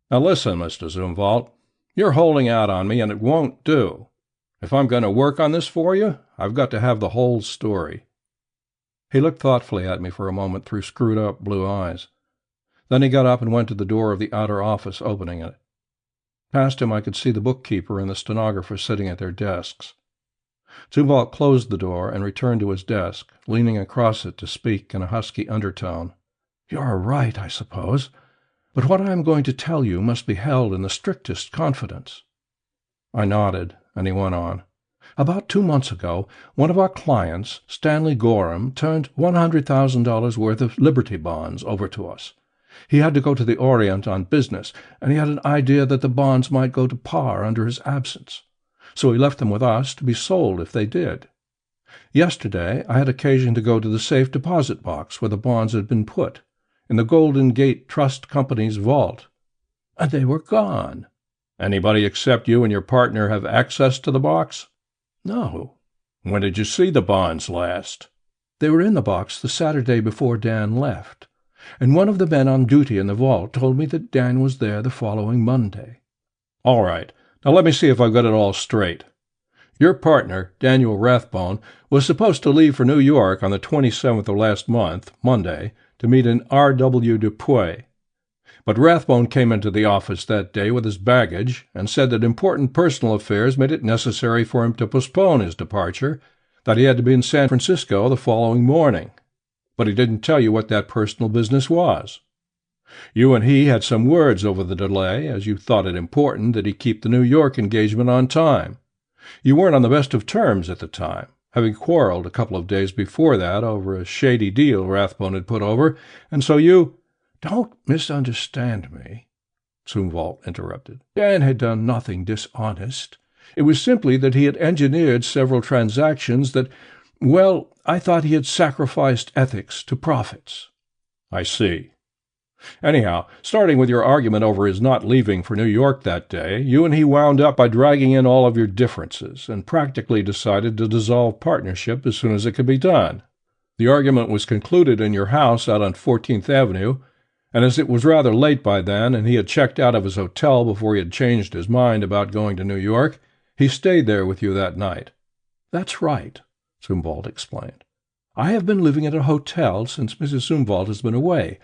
Now listen, Mr. Zunvolte, you're holding out on me, and it won't do. If I'm going to work on this for you, I've got to have the whole story." He looked thoughtfully at me for a moment through screwed-up blue eyes. Then he got up and went to the door of the outer office, opening it. Past him I could see the bookkeeper and the stenographer sitting at their desks. Zunvolte closed the door and returned to his desk, leaning across it to speak in a husky undertone. "You're right, I suppose, but what I am going to tell you must be held in the strictest confidence." I nodded, and he went on. "About 2 months ago, one of our clients, Stanley Gorham, turned $100,000 worth of Liberty bonds over to us. He had to go to the Orient on business, and he had an idea that the bonds might go to par under his absence. So he left them with us to be sold if they did. Yesterday I had occasion to go to the safe deposit box where the bonds had been put, in the Golden Gate Trust Company's vault, and they were gone." "Anybody except you and your partner have access to the box?" "No." "When did you see the bonds last?" "They were in the box the Saturday before Dan left, and one of the men on duty in the vault told me that Dan was there the following Monday." "All right. Now let me see if I've got it all straight. Your partner, Daniel Rathbone, was supposed to leave for New York on the 27th of last month, Monday, to meet an R.W. Dupuy. But Rathbone came into the office that day with his baggage and said that important personal affairs made it necessary for him to postpone his departure, that he had to be in San Francisco the following morning. But he didn't tell you what that personal business was. You and he had some words over the delay, as you thought it important that he keep the New York engagement on time. You weren't on the best of terms at the time, having quarreled a couple of days before that over a shady deal Rathbone had put over, and so you—" "Don't misunderstand me," Zunvolte interrupted. "Dan had done nothing dishonest. It was simply that he had engineered several transactions that, well, I thought he had sacrificed ethics to profits." "I see. Anyhow, starting with your argument over his not leaving for New York that day, you and he wound up by dragging in all of your differences and practically decided to dissolve partnership as soon as it could be done. The argument was concluded in your house out on 14th Avenue, and as it was rather late by then and he had checked out of his hotel before he had changed his mind about going to New York, he stayed there with you that night." "That's right," Zunvolte explained. "I have been living at a hotel since Mrs. Zunvolte has been away,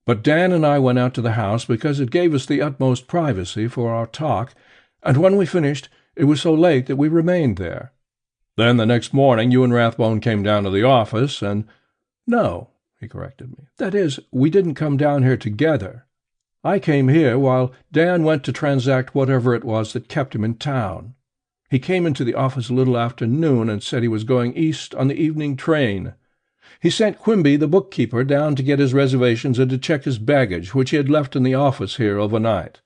but Dan and I went out to the house because it gave us the utmost privacy for our talk, and when we finished it was so late that we remained there." "Then the next morning you and Rathbone came down to the office and—" "No," he corrected me. "That is, we didn't come down here together. I came here while Dan went to transact whatever it was that kept him in town. He came into the office a little after noon and said he was going east on the evening train. He sent Quimby, the bookkeeper, down to get his reservations and to check his baggage, which he had left in the office here overnight.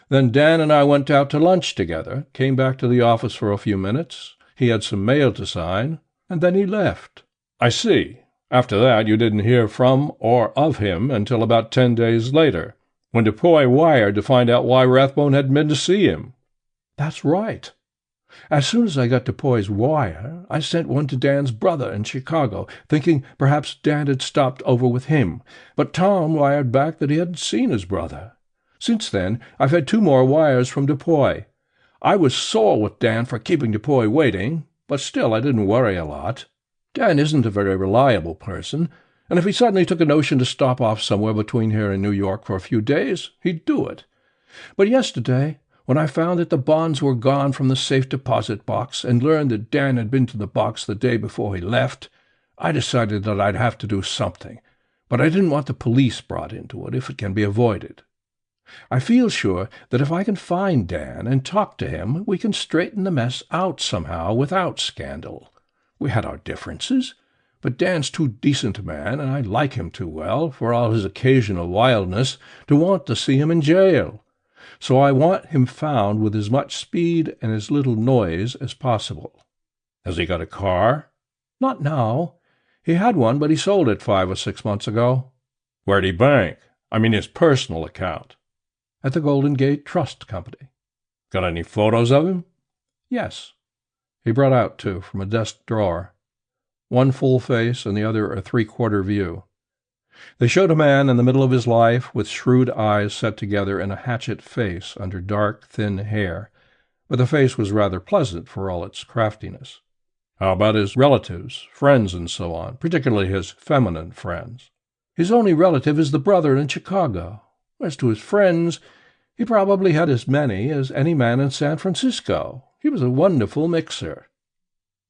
Then Dan and I went out to lunch together, came back to the office for a few minutes. He had some mail to sign, and then he left." "I see. After that you didn't hear from or of him until about 10 days later, when Dupuy wired to find out why Rathbone hadn't been to see him." "That's right. As soon as I got Dupuy's wire, I sent one to Dan's brother in Chicago, thinking perhaps Dan had stopped over with him, but Tom wired back that he hadn't seen his brother. Since then, I've had 2 more wires from Dupuy. I was sore with Dan for keeping Dupuy waiting, but still I didn't worry a lot. Dan isn't a very reliable person, and if he suddenly took a notion to stop off somewhere between here and New York for a few days, he'd do it. But yesterday, when I found that the bonds were gone from the safe deposit box and learned that Dan had been to the box the day before he left, I decided that I'd have to do something, but I didn't want the police brought into it if it can be avoided. I feel sure that if I can find Dan and talk to him, we can straighten the mess out somehow without scandal. We had our differences, but Dan's too decent a man, and I like him too well, for all his occasional wildness, to want to see him in jail. So I want him found with as much speed and as little noise as possible." "Has he got a car?" "Not now. He had one, but he sold it 5 or 6 months ago." "Where'd he bank? I mean his personal account." "At the Golden Gate Trust Company." "Got any photos of him?" "Yes." He brought out 2 from a desk drawer, one full face and the other a 3/4 view. They showed a man in the middle of his life with shrewd eyes set together in a hatchet face under dark, thin hair, but the face was rather pleasant for all its craftiness. How about his relatives, friends, and so on, particularly his feminine friends? His only relative is the brother in Chicago. As to his friends, he probably had as many as any man in San Francisco. He was a wonderful mixer.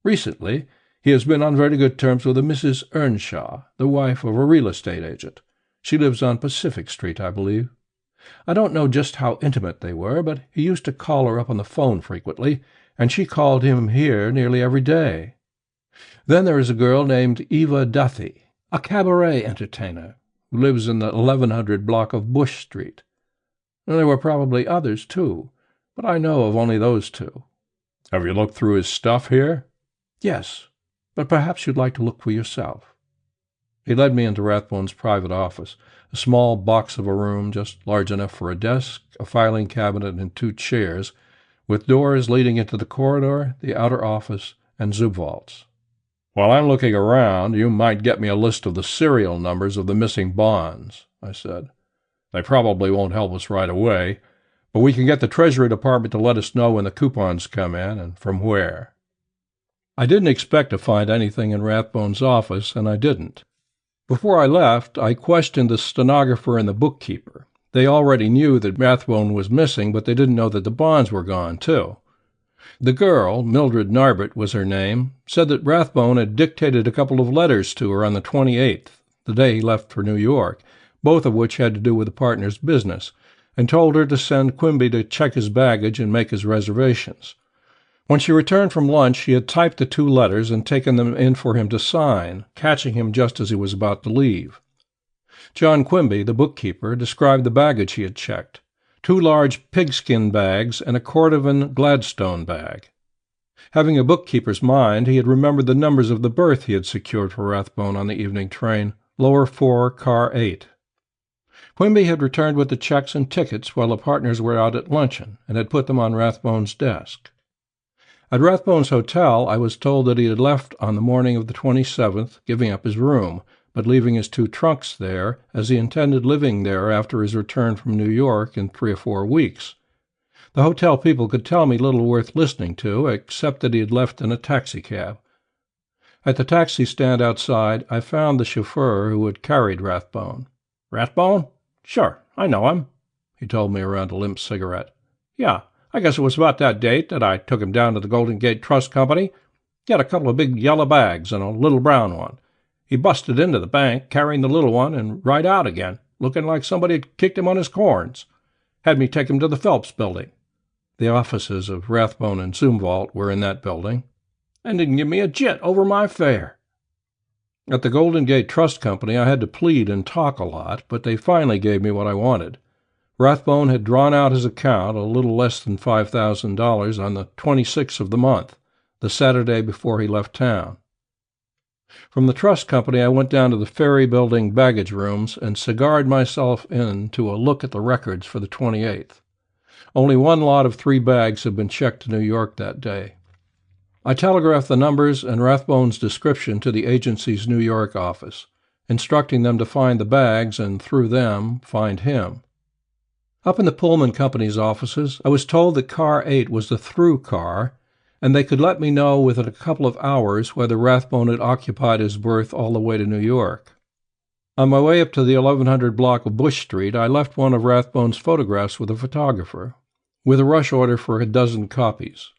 Recently, he has been on very good terms with a Mrs. Earnshaw, the wife of a real estate agent. She lives on Pacific Street, I believe. I don't know just how intimate they were, but he used to call her up on the phone frequently, and she called him here nearly every day. Then there is a girl named Eva Duthie, a cabaret entertainer, who lives in the 1100 block of Bush Street. And there were probably others, too, but I know of only those two. Have you looked through his stuff here? Yes, but perhaps you'd like to look for yourself. He led me into Rathbone's private office, a small box of a room just large enough for a desk, a filing cabinet, and 2 chairs, with doors leading into the corridor, the outer office, and Zunvolte's. While I'm looking around, you might get me a list of the serial numbers of the missing bonds, I said. They probably won't help us right away, but we can get the Treasury Department to let us know when the coupons come in and from where. I didn't expect to find anything in Rathbone's office, and I didn't. Before I left, I questioned the stenographer and the bookkeeper. They already knew that Rathbone was missing, but they didn't know that the bonds were gone, too. The girl, Mildred Narbert was her name, said that Rathbone had dictated a couple of letters to her on the 28th, the day he left for New York, both of which had to do with the partner's business, and told her to send Quimby to check his baggage and make his reservations. When she returned from lunch, she had typed the 2 letters and taken them in for him to sign, catching him just as he was about to leave. John Quimby, the bookkeeper, described the baggage he had checked: 2 large pigskin bags and a Cordovan Gladstone bag. Having a bookkeeper's mind, he had remembered the numbers of the berth he had secured for Rathbone on the evening train, lower 4, car 8. Quimby had returned with the checks and tickets while the partners were out at luncheon, and had put them on Rathbone's desk. At Rathbone's hotel, I was told that he had left on the morning of the 27th, giving up his room, but leaving his 2 trunks there, as he intended living there after his return from New York in 3 or 4 weeks. The hotel people could tell me little worth listening to, except that he had left in a taxicab. At the taxi stand outside, I found the chauffeur who had carried Rathbone. "Rathbone? Sure, I know him," he told me around a limp cigarette. "Yeah, I guess it was about that date that I took him down to the Golden Gate Trust Company. He had a couple of big yellow bags and a little brown one. He busted into the bank, carrying the little one, and right out again, looking like somebody had kicked him on his corns. Had me take him to the Phelps Building." The offices of Rathbone and Zunvolte were in that building. "And didn't give me a jit over my fare." At the Golden Gate Trust Company, I had to plead and talk a lot, but they finally gave me what I wanted. Rathbone had drawn out his account, a little less than $5,000, on the 26th of the month, the Saturday before he left town. From the trust company, I went down to the Ferry Building baggage rooms and cigared myself in to a look at the records for the 28th. Only 1 lot of 3 bags had been checked to New York that day. I telegraphed the numbers and Rathbone's description to the agency's New York office, instructing them to find the bags and, through them, find him. Up in the Pullman Company's offices, I was told that Car 8 was the through car, and they could let me know within a couple of hours whether Rathbone had occupied his berth all the way to New York. On my way up to the 1100 block of Bush Street, I left one of Rathbone's photographs with a photographer, with a rush order for a 12 copies.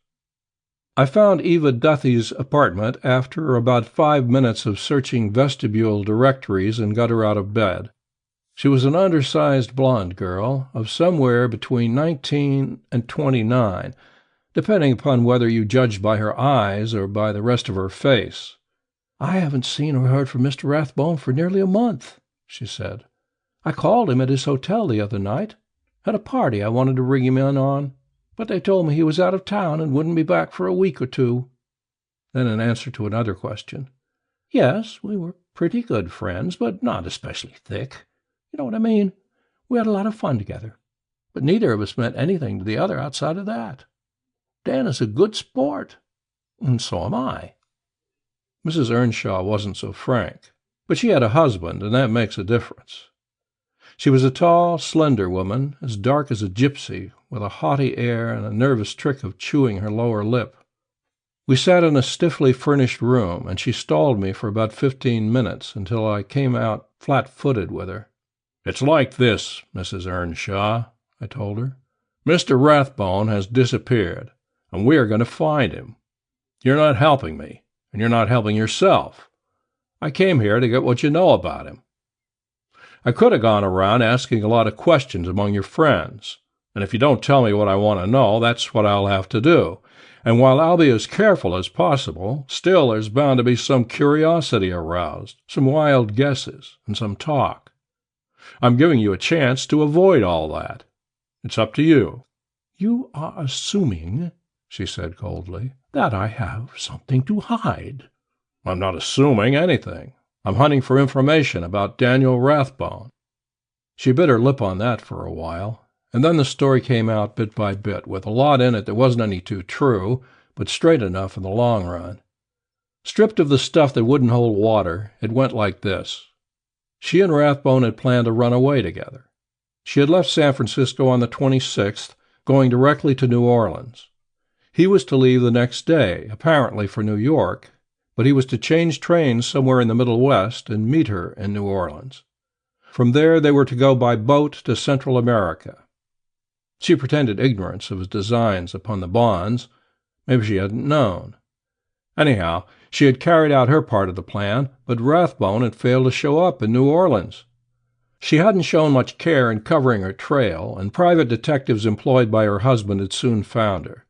I found Eva Duthie's apartment after about 5 minutes of searching vestibule directories and got her out of bed. She was an undersized blonde girl of somewhere between 19 and 29, depending upon whether you judged by her eyes or by the rest of her face. "I haven't seen or heard from Mr. Rathbone for nearly a month," she said. "I called him at his hotel the other night. Had a party I wanted to ring him in on, but they told me he was out of town and wouldn't be back for a week or 2. Then in answer to another question, "Yes, we were pretty good friends, but not especially thick. You know what I mean? We had a lot of fun together, but neither of us meant anything to the other outside of that. Dan is a good sport, and so am I." Mrs. Earnshaw wasn't so frank. But she had a husband, and that makes a difference. She was a tall, slender woman, as dark as a gypsy, with a haughty air and a nervous trick of chewing her lower lip. We sat in a stiffly furnished room, and she stalled me for about 15 minutes until I came out flat-footed with her. "It's like this, Mrs. Earnshaw," I told her. "Mr. Rathbone has disappeared, and we are going to find him. You're not helping me, and you're not helping yourself. I came here to get what you know about him. I could have gone around asking a lot of questions among your friends, and if you don't tell me what I want to know, that's what I'll have to do. And while I'll be as careful as possible, still there's bound to be some curiosity aroused, some wild guesses, and some talk. I'm giving you a chance to avoid all that. It's up to you." "You are assuming," she said coldly, "that I have something to hide." "I'm not assuming anything. I'm hunting for information about Daniel Rathbone." She bit her lip on that for a while, and then the story came out bit by bit, with a lot in it that wasn't any too true, but straight enough in the long run. Stripped of the stuff that wouldn't hold water, it went like this. She and Rathbone had planned to run away together. She had left San Francisco on the 26th, going directly to New Orleans. He was to leave the next day, apparently for New York, but he was to change trains somewhere in the Middle West and meet her in New Orleans. From there they were to go by boat to Central America. She pretended ignorance of his designs upon the bonds. Maybe she hadn't known. Anyhow, she had carried out her part of the plan, but Rathbone had failed to show up in New Orleans. She hadn't shown much care in covering her trail, and private detectives employed by her husband had soon found her.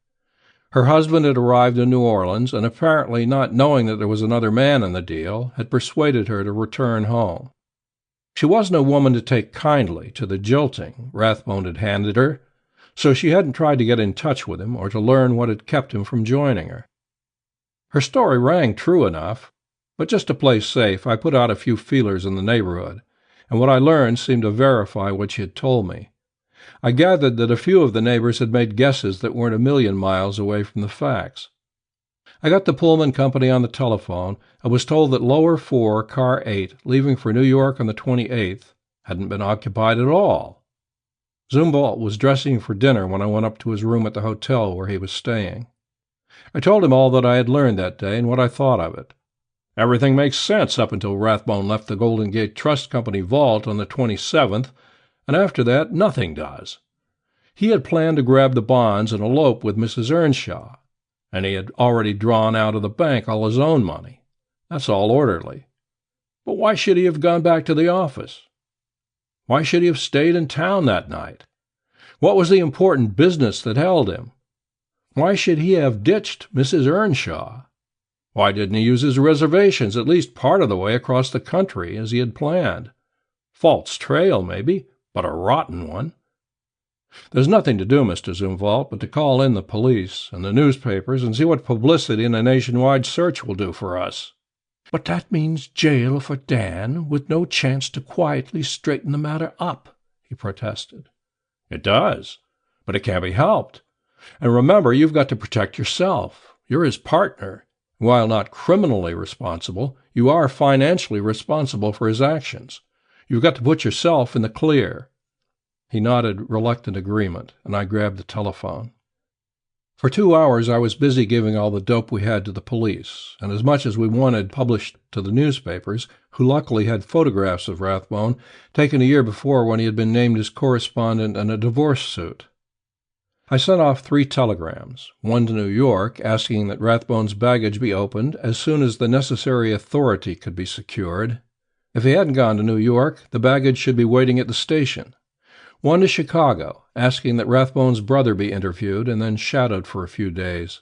Her husband had arrived in New Orleans, and apparently not knowing that there was another man in the deal, had persuaded her to return home. She wasn't a woman to take kindly to the jilting Rathbone had handed her, so she hadn't tried to get in touch with him or to learn what had kept him from joining her. Her story rang true enough, but just to play safe, I put out a few feelers in the neighborhood, and what I learned seemed to verify what she had told me. I gathered that a few of the neighbors had made guesses that weren't a million miles away from the facts. I got the Pullman company on the telephone and was told that Lower 4, Car 8, leaving for New York on the 28th, hadn't been occupied at all. Zunvolte was dressing for dinner when I went up to his room at the hotel where he was staying. I told him all that I had learned that day and what I thought of it. Everything makes sense up until Rathbone left the Golden Gate Trust Company vault on the 27th, and after that nothing does. He had planned to grab the bonds and elope with Mrs. Earnshaw, and he had already drawn out of the bank all his own money. That's all orderly. But why should he have gone back to the office? Why should he have stayed in town that night? What was the important business that held him? Why should he have ditched Mrs. Earnshaw? Why didn't he use his reservations at least part of the way across the country as he had planned? False trail, maybe, but a rotten one. There's nothing to do, Mr. Zunvolte, but to call in the police and the newspapers and see what publicity and a nationwide search will do for us. But that means jail for Dan, with no chance to quietly straighten the matter up, he protested. It does, but it can't be helped. And remember, you've got to protect yourself. You're his partner. While not criminally responsible, you are financially responsible for his actions. You've got to put yourself in the clear. He nodded reluctant agreement, and I grabbed the telephone. For 2 hours I was busy giving all the dope we had to the police, and as much as we wanted published to the newspapers, who luckily had photographs of Rathbone, taken a year before when he had been named as correspondent in a divorce suit. I sent off 3 telegrams, one to New York asking that Rathbone's baggage be opened as soon as the necessary authority could be secured. If he hadn't gone to New York, the baggage should be waiting at the station. One to Chicago, asking that Rathbone's brother be interviewed and then shadowed for a few days.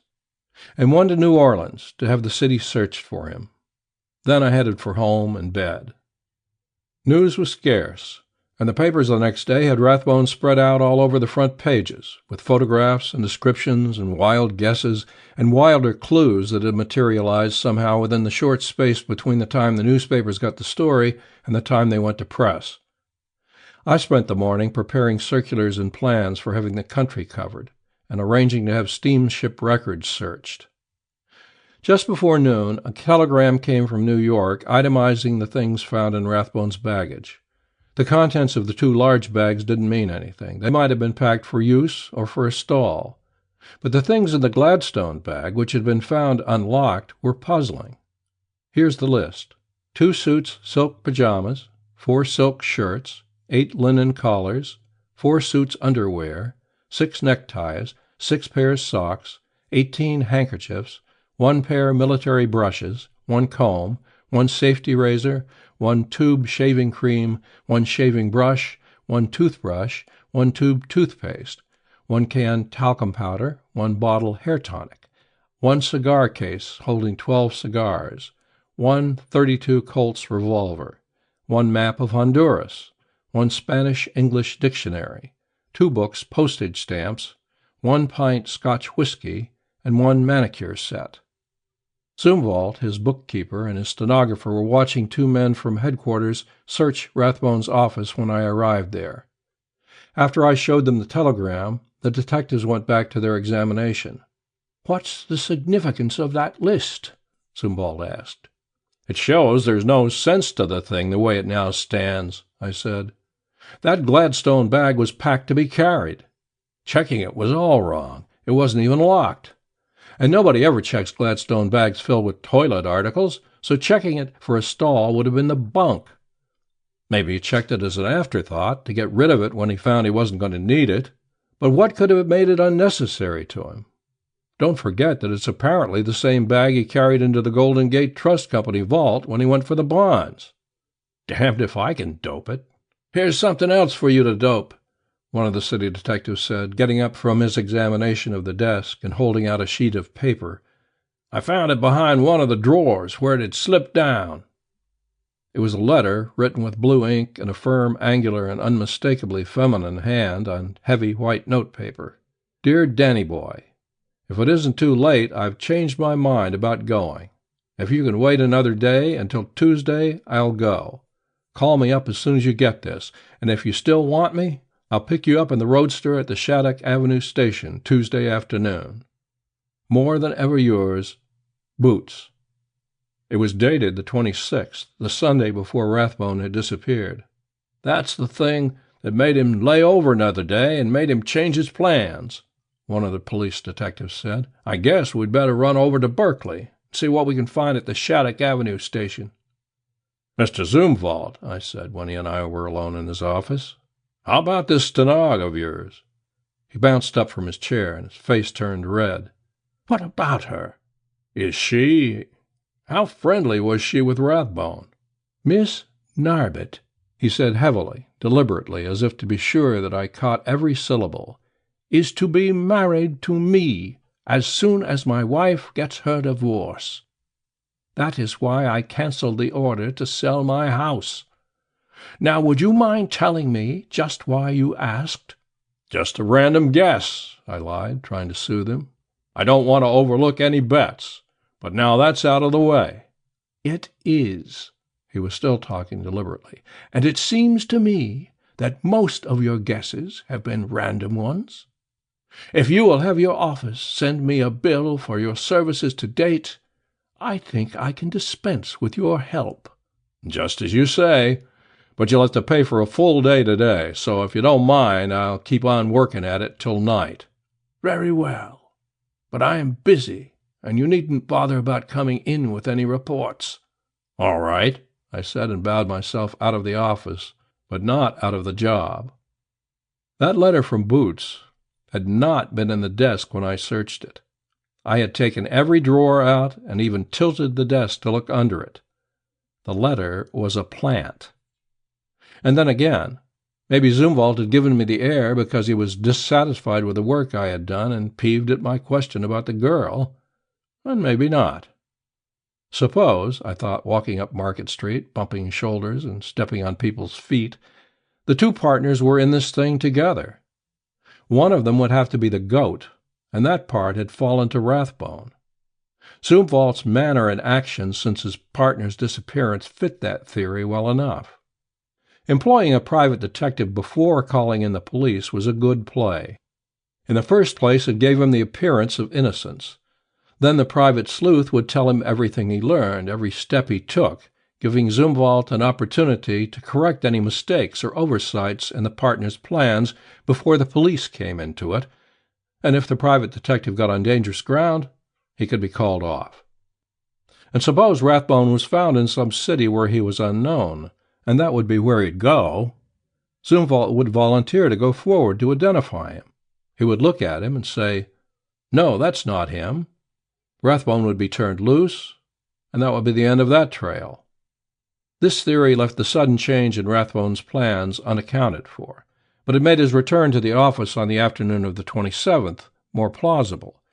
And one to New Orleans, to have the city searched for him. Then I headed for home and bed. News was scarce, and the papers the next day had Rathbone spread out all over the front pages, with photographs and descriptions and wild guesses and wilder clues that had materialized somehow within the short space between the time the newspapers got the story and the time they went to press. I spent the morning preparing circulars and plans for having the country covered, and arranging to have steamship records searched. Just before noon, a telegram came from New York itemizing the things found in Rathbone's baggage. The contents of the 2 large bags didn't mean anything. They might have been packed for use or for a stall. But the things in the Gladstone bag, which had been found unlocked, were puzzling. Here's the list. 2 suits silk pajamas, 4 silk shirts, 8 linen collars, 4 suits underwear, 6 neckties, 6 pairs socks, 18 handkerchiefs, 1 pair military brushes, 1 comb, 1 safety razor, 1 tube shaving cream, 1 shaving brush, 1 toothbrush, 1 tube toothpaste, 1 can talcum powder, 1 bottle hair tonic, 1 cigar case holding 12 cigars, 1 .32 Colt's revolver, 1 map of Honduras, 1 Spanish-English dictionary, 2 books postage stamps, 1 pint Scotch whiskey, and 1 manicure set. Zunvolte, his bookkeeper, and his stenographer were watching 2 men from headquarters search Rathbone's office when I arrived there. After I showed them the telegram, the detectives went back to their examination. "What's the significance of that list?" Zunvolte asked. "It shows there's no sense to the thing the way it now stands," I said. "That Gladstone bag was packed to be carried. Checking it was all wrong. It wasn't even locked. And nobody ever checks Gladstone bags filled with toilet articles, so checking it for a stall would have been the bunk. Maybe he checked it as an afterthought to get rid of it when he found he wasn't going to need it, but what could have made it unnecessary to him? Don't forget that it's apparently the same bag he carried into the Golden Gate Trust Company vault when he went for the bonds. Damned if I can dope it." "Here's something else for you to dope," one of the city detectives said, getting up from his examination of the desk and holding out a sheet of paper. "I found it behind one of the drawers where it had slipped down." It was a letter written with blue ink in a firm, angular, and unmistakably feminine hand on heavy white notepaper. "Dear Danny boy, if it isn't too late, I've changed my mind about going. If you can wait another day until Tuesday, I'll go. Call me up as soon as you get this, and if you still want me, I'll pick you up in the roadster at the Shattuck Avenue station Tuesday afternoon. More than ever yours, Boots." It was dated the 26th, the Sunday before Rathbone had disappeared. "That's the thing that made him lay over another day and made him change his plans," one of the police detectives said. "I guess we'd better run over to Berkeley and see what we can find at the Shattuck Avenue station." "Mr. Zunvolte," I said when he and I were alone in his office, "how about this stenog of yours?" He bounced up from his chair and his face turned red. "What about her?" "Is she... How friendly was she with Rathbone?" "Miss Narbet," he said heavily, deliberately, as if to be sure that I caught every syllable, "is to be married to me as soon as my wife gets her divorce. That is why I canceled the order to sell my house. Now, would you mind telling me just why you asked?" "Just a random guess," I lied, trying to soothe him. "I don't want to overlook any bets, but now that's out of the way." "It is." He was still talking deliberately. "And it seems to me that most of your guesses have been random ones. If you will have your office send me a bill for your services to date, I think I can dispense with your help." "Just as you say, but you'll have to pay for a full day today, so if you don't mind, I'll keep on working at it till night." "Very well, but I am busy, and you needn't bother about coming in with any reports." "All right," I said, and bowed myself out of the office, but not out of the job. That letter from Boots had not been in the desk when I searched it. I had taken every drawer out and even tilted the desk to look under it. The letter was a plant. And then again, maybe Zunvolte had given me the air because he was dissatisfied with the work I had done and peeved at my question about the girl, and maybe not. Suppose, I thought, walking up Market Street, bumping shoulders and stepping on people's feet, the 2 partners were in this thing together. One of them would have to be the goat, and that part had fallen to Rathbone. Zunvolte's manner and actions since his partner's disappearance fit that theory well enough. Employing a private detective before calling in the police was a good play. In the first place, it gave him the appearance of innocence. Then the private sleuth would tell him everything he learned, every step he took, giving Zunvolte an opportunity to correct any mistakes or oversights in the partner's plans before the police came into it, and if the private detective got on dangerous ground, he could be called off. And suppose Rathbone was found in some city where he was unknown, and that would be where he'd go. Zunvolte would volunteer to go forward to identify him. He would look at him and say, "No, that's not him." Rathbone would be turned loose, and that would be the end of that trail. This theory left the sudden change in Rathbone's plans unaccounted for, but it made his return to the office on the afternoon of the 27th more plausible.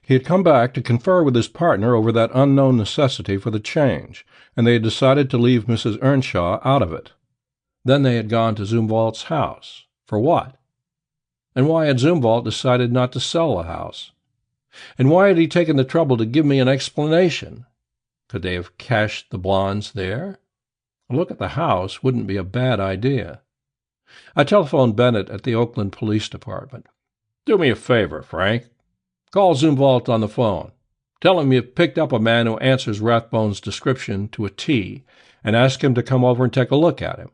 He had come back to confer with his partner over that unknown necessity for the change, and they had decided to leave Mrs. Earnshaw out of it. Then they had gone to Zunvolte's house. For what? And why had Zunvolte decided not to sell the house? And why had he taken the trouble to give me an explanation? Could they have cached the blondes there? A look at the house wouldn't be a bad idea. I telephoned Bennett at the Oakland Police Department. "Do me a favor, Frank. Call Zunvolte on the phone. Tell him you've picked up a man who answers Rathbone's description to a T, and ask him to come over and take a look at him.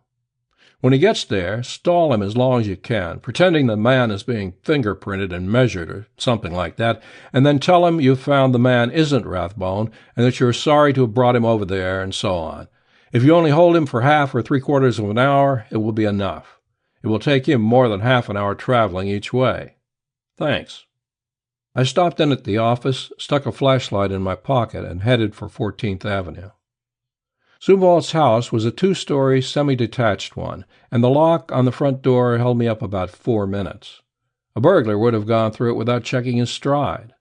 When he gets there, stall him as long as you can, pretending the man is being fingerprinted and measured or something like that, and then tell him you've found the man isn't Rathbone and that you're sorry to have brought him over there, and so on. If you only hold him for half or three-quarters of an hour, it will be enough. It will take him more than half an hour traveling each way. Thanks." I stopped in at the office, stuck a flashlight in my pocket, and headed for 14th Avenue. Zunvolte's house was a two-story, semi-detached one, and the lock on the front door held me up about 4 minutes. A burglar would have gone through it without checking his stride.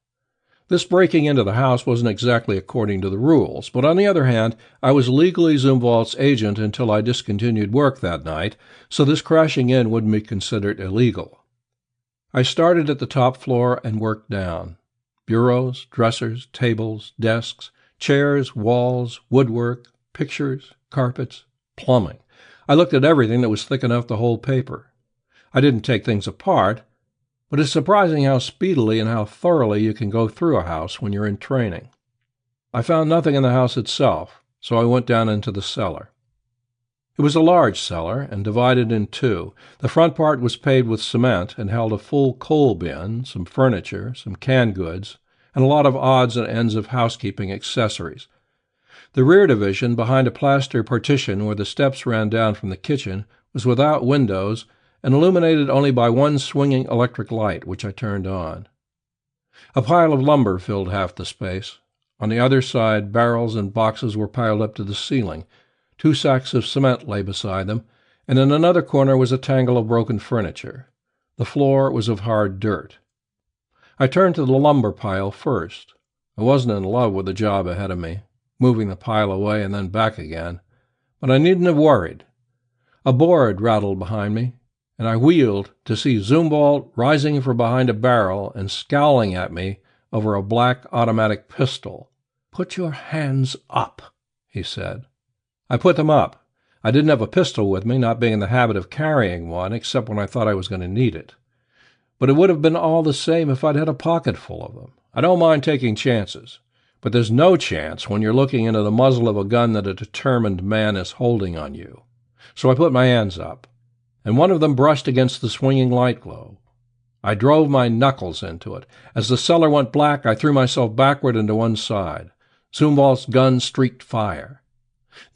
This breaking into the house wasn't exactly according to the rules, but on the other hand, I was legally Zunvolte's agent until I discontinued work that night, so this crashing in wouldn't be considered illegal. I started at the top floor and worked down. Bureaus, dressers, tables, desks, chairs, walls, woodwork, pictures, carpets, plumbing. I looked at everything that was thick enough to hold paper. I didn't take things apart, but it's surprising how speedily and how thoroughly you can go through a house when you're in training. I found nothing in the house itself, so I went down into the cellar. It was a large cellar and divided in two. The front part was paved with cement and held a full coal bin, some furniture, some canned goods, and a lot of odds and ends of housekeeping accessories. The rear division, behind a plaster partition where the steps ran down from the kitchen, was without windows and illuminated only by one swinging electric light, which I turned on. A pile of lumber filled half the space. On the other side, barrels and boxes were piled up to the ceiling. 2 sacks of cement lay beside them, and in another corner was a tangle of broken furniture. The floor was of hard dirt. I turned to the lumber pile first. I wasn't in love with the job ahead of me, moving the pile away and then back again, but I needn't have worried. A board rattled behind me, and I wheeled to see Zunvolte rising from behind a barrel and scowling at me over a black automatic pistol. "Put your hands up," he said. I put them up. I didn't have a pistol with me, not being in the habit of carrying one, except when I thought I was going to need it. But it would have been all the same if I'd had a pocket full of them. I don't mind taking chances, but there's no chance when you're looking into the muzzle of a gun that a determined man is holding on you. So I put my hands up, and one of them brushed against the swinging light globe. I drove my knuckles into it. As the cellar went black, I threw myself backward and to one side. Zunvolte's gun streaked fire.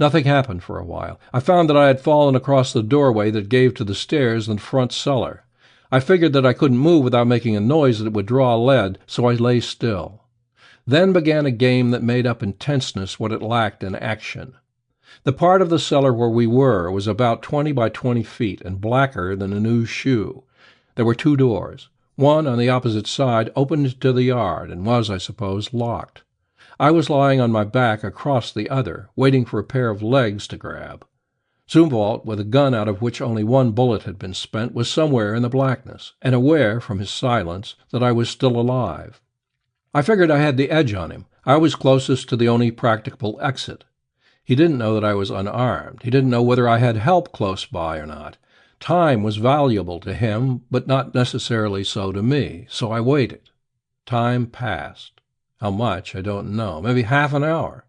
Nothing happened for a while. I found that I had fallen across the doorway that gave to the stairs in the front cellar. I figured that I couldn't move without making a noise that would draw lead, so I lay still. Then began a game that made up in tenseness what it lacked in action. The part of the cellar where we were was about 20 by 20 feet and blacker than a new shoe. There were 2 doors. One, on the opposite side, opened to the yard and was, I suppose, locked. I was lying on my back across the other, waiting for a pair of legs to grab. Zunvolte, with a gun out of which only 1 bullet had been spent, was somewhere in the blackness, and aware, from his silence, that I was still alive. I figured I had the edge on him. I was closest to the only practicable exit. He didn't know that I was unarmed. He didn't know whether I had help close by or not. Time was valuable to him, but not necessarily so to me, so I waited. Time passed. How much, I don't know. Maybe half an hour.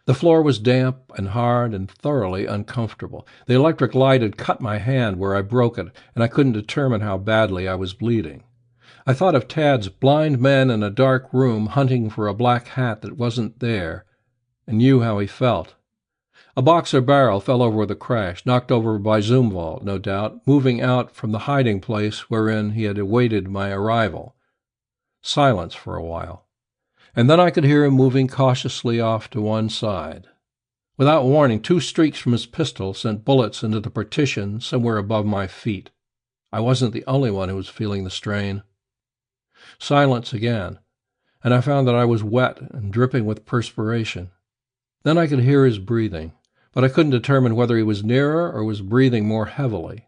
The floor was damp and hard and thoroughly uncomfortable. The electric light had cut my hand where I broke it, and I couldn't determine how badly I was bleeding. I thought of Tad's blind men in a dark room hunting for a black hat that wasn't there, and knew how he felt. A boxer barrel fell over with a crash, knocked over by Zunvolte, no doubt, moving out from the hiding place wherein he had awaited my arrival. Silence for a while, and then I could hear him moving cautiously off to one side. Without warning, 2 streaks from his pistol sent bullets into the partition somewhere above my feet. I wasn't the only one who was feeling the strain. Silence again, and I found that I was wet and dripping with perspiration. Then I could hear his breathing, but I couldn't determine whether he was nearer or was breathing more heavily.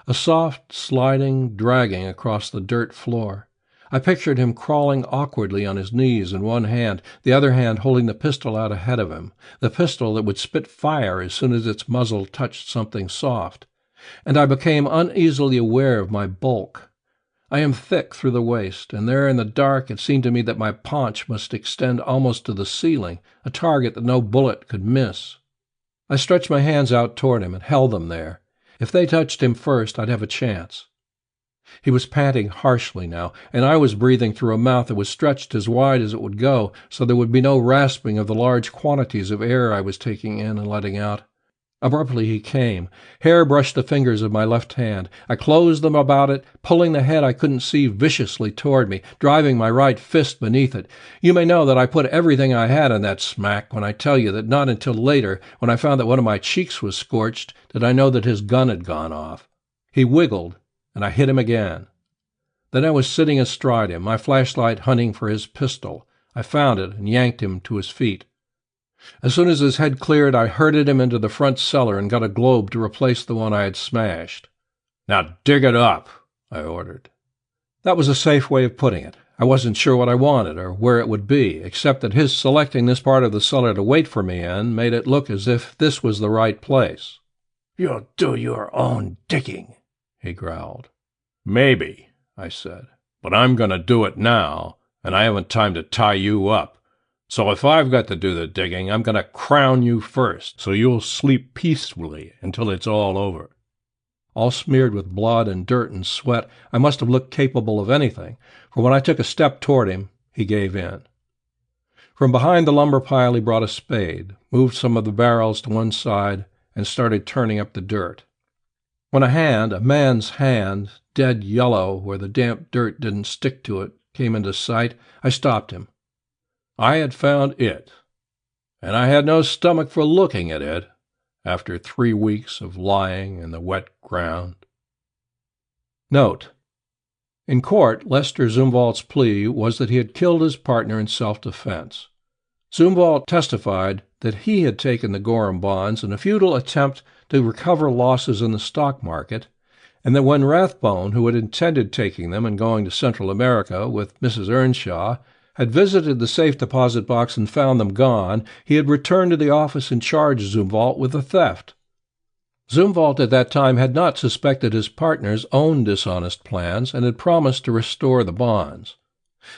A soft, sliding, dragging across the dirt floor. I pictured him crawling awkwardly on his knees in one hand, the other hand holding the pistol out ahead of him, the pistol that would spit fire as soon as its muzzle touched something soft. And I became uneasily aware of my bulk. I am thick through the waist, and there in the dark it seemed to me that my paunch must extend almost to the ceiling, a target that no bullet could miss. I stretched my hands out toward him and held them there. If they touched him first, I'd have a chance. He was panting harshly now, and I was breathing through a mouth that was stretched as wide as it would go, so there would be no rasping of the large quantities of air I was taking in and letting out. Abruptly he came. Hair brushed the fingers of my left hand. I closed them about it, pulling the head I couldn't see viciously toward me, driving my right fist beneath it. You may know that I put everything I had in that smack when I tell you that not until later, when I found that one of my cheeks was scorched, did I know that his gun had gone off. He wiggled, and I hit him again. Then I was sitting astride him, my flashlight hunting for his pistol. I found it and yanked him to his feet. As soon as his head cleared, I herded him into the front cellar and got a globe to replace the one I had smashed. "Now dig it up," I ordered. That was a safe way of putting it. I wasn't sure what I wanted or where it would be, except that his selecting this part of the cellar to wait for me in made it look as if this was the right place. "You'll do your own digging," he growled. "Maybe," I said, "but I'm going to do it now, and I haven't time to tie you up. So if I've got to do the digging, I'm going to crown you first, so you'll sleep peacefully until it's all over." All smeared with blood and dirt and sweat, I must have looked capable of anything, for when I took a step toward him, he gave in. From behind the lumber pile he brought a spade, moved some of the barrels to one side, and started turning up the dirt. When a man's hand, dead yellow where the damp dirt didn't stick to it, came into sight, I stopped him. I had found it, and I had no stomach for looking at it after 3 weeks of lying in the wet ground. Note: in court, Lester Zunvolte's plea was that he had killed his partner in self-defense. Zunvolte testified that he had taken the Gorham bonds in a futile attempt to recover losses in the stock market, and that when Rathbone, who had intended taking them and going to Central America with Mrs. Earnshaw, had visited the safe deposit box and found them gone, he had returned to the office and charged Zunvolte with the theft. Zunvolte at that time had not suspected his partner's own dishonest plans and had promised to restore the bonds.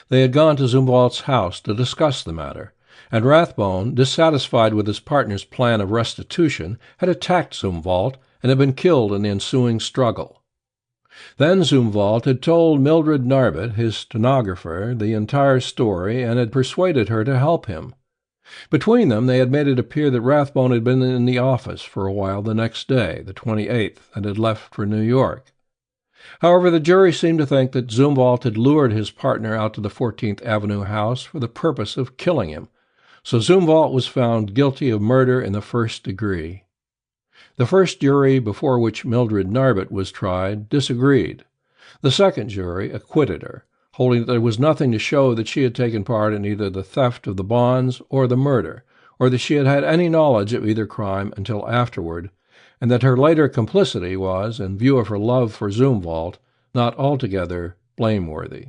They had gone to Zunvolte's house to discuss the matter, and Rathbone, dissatisfied with his partner's plan of restitution, had attacked Zunvolte and had been killed in the ensuing struggle. Then Zunvolte had told Mildred Narbut, his stenographer, the entire story and had persuaded her to help him. Between them, they had made it appear that Rathbone had been in the office for a while the next day, the 28th, and had left for New York. However, the jury seemed to think that Zunvolte had lured his partner out to the 14th Avenue house for the purpose of killing him, so Zunvolte was found guilty of murder in the first degree. The first jury, before which Mildred Narbut was tried, disagreed. The second jury acquitted her, holding that there was nothing to show that she had taken part in either the theft of the bonds or the murder, or that she had had any knowledge of either crime until afterward, and that her later complicity was, in view of her love for Zunvolte, not altogether blameworthy.